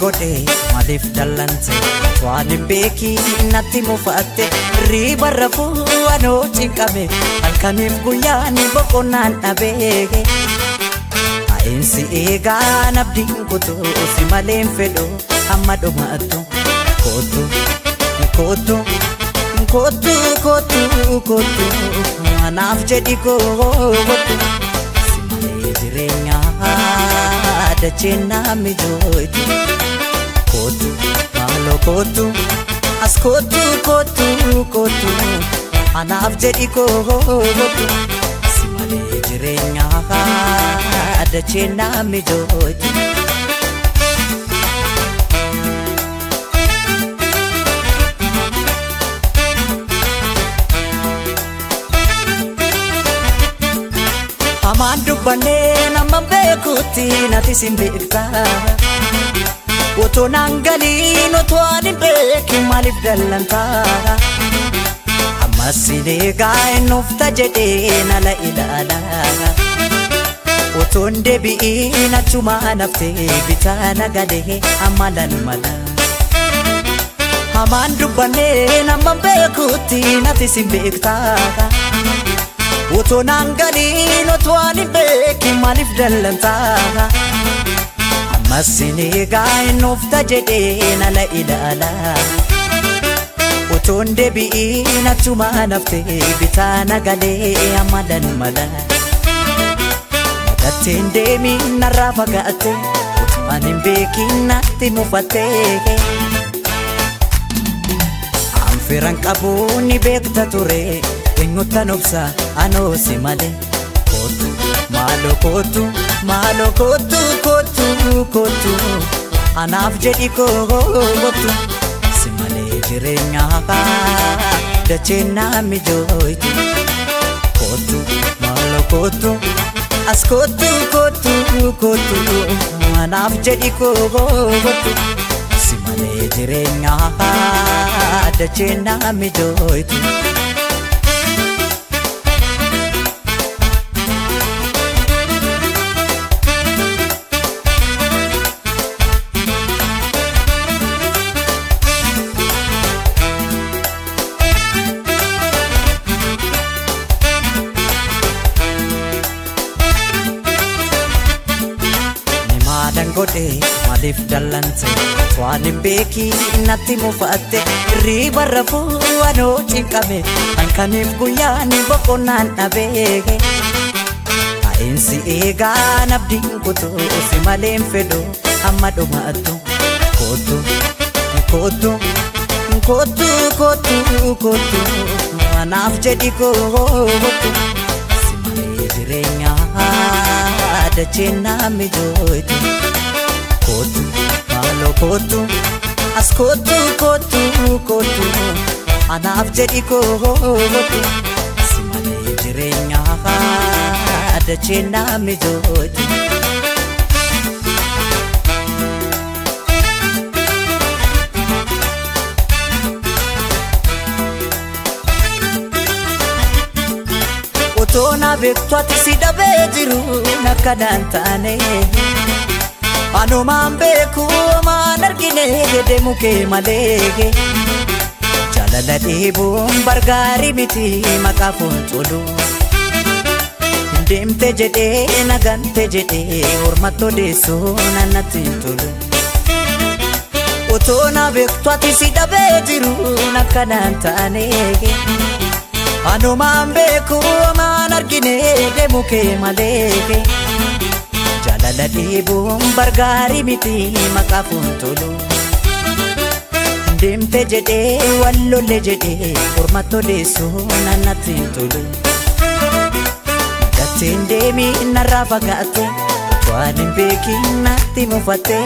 godhe maaliif dallante waan hin beekiin natti mufatte riba rafuu anoo cinqame halkaniif guyyaan boqonnaan dhabe ainsi eegaan abdiin kutuu si maleen fedhu amma dhumaattu kootu kootu kootu kootu kootu anaaf jedhi kootu si malee jireenyaa dacheen naami jooytu kootu maalo kootu as kootu kootu kootu anaaf jedhi kootu si malee jireenyaa dacheen naami jooytu amaan dubbanee nama beekutti nati sin beekta otoo naan galiin otoo ani beekin maaliif dallanta ammas sileegaa ennufta jedhee nala ilaala otoo deebi'iin achumaa naftee bitaa nagalee amalan mala amaan dubbanee nama beekutti nati sin beekta otoo naan galiin otoo ani beekin maaliif dallanta ammas sileegaa ennufta jedhee nala ilaala otoo deebi'iin achumaa naftee bitaa nagalee amalan mala nagatteen deemiin narraa fagaatte otoo ani hin beekin natti mufatte anfiran qabuun ni beekta ture eenyutan obsa anoo si malee kootu maalo kootu maalo kootu kootu kootu anaaf jedhi kootu si malee jireenyaa dacheen naami jooytu kootu maalo kootu as kootu kootu kootu anaaf jedhi kootu si malee jireenyaa dacheen naami jooytu godhe maaliif dallante waan hin beekiin natti mufatte riba rafuu anoo cinqame halkaniif guyyaan boqonnaan dhabe ainsi eegaan abdiin kutuu si maleen fedhu amma dhumaattu kootu kootu kootu kootu kootu anaaf jedhi kootu si malee jireenyaa dacheen naami jooytu kootu maalo kootu as kootu kootu kootu anaaf jedhi kootu si malee jireenyaa dacheen naami jooytu otoo na beektu ati si dhabee jiru nakkanaan taane anumaan beeku maan argine deemu kee malee jaalala dheebuun bargaarii miti maqaafuun tolu deemte jedhee nagante jedhee hormatti odeessuun annatti hin tolu otoo na beektu ati si dhabee jiru nakkanaan taane anumaan beeku maan argine deemu kee malee jaalala dheebuun bargaarii miti maqaafuun tolu deemte jedhee wallolle jedhee hormatti odeessuun annatti hin tolu nagatteen deemiin narraa fagaatte waan hin beekin natti mufatte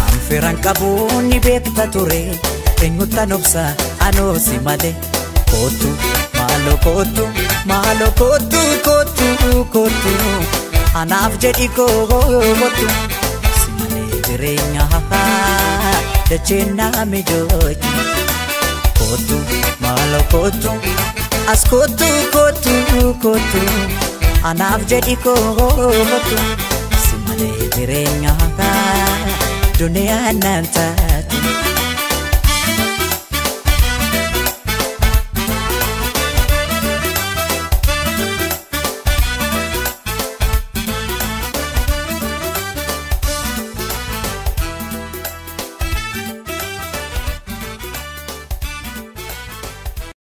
anfiran qabuun ni beekta ture eenyutan obsa anoo si malee kootu maalo kootu maalo kootu kootu kootu anaaf jedhi kootu si malee jireenyaa dacheen naami jooytu kootu maalo kootu as kootu kootu kootu anaaf jedhi kootu si malee jireenya hafaa duniyaan naan taate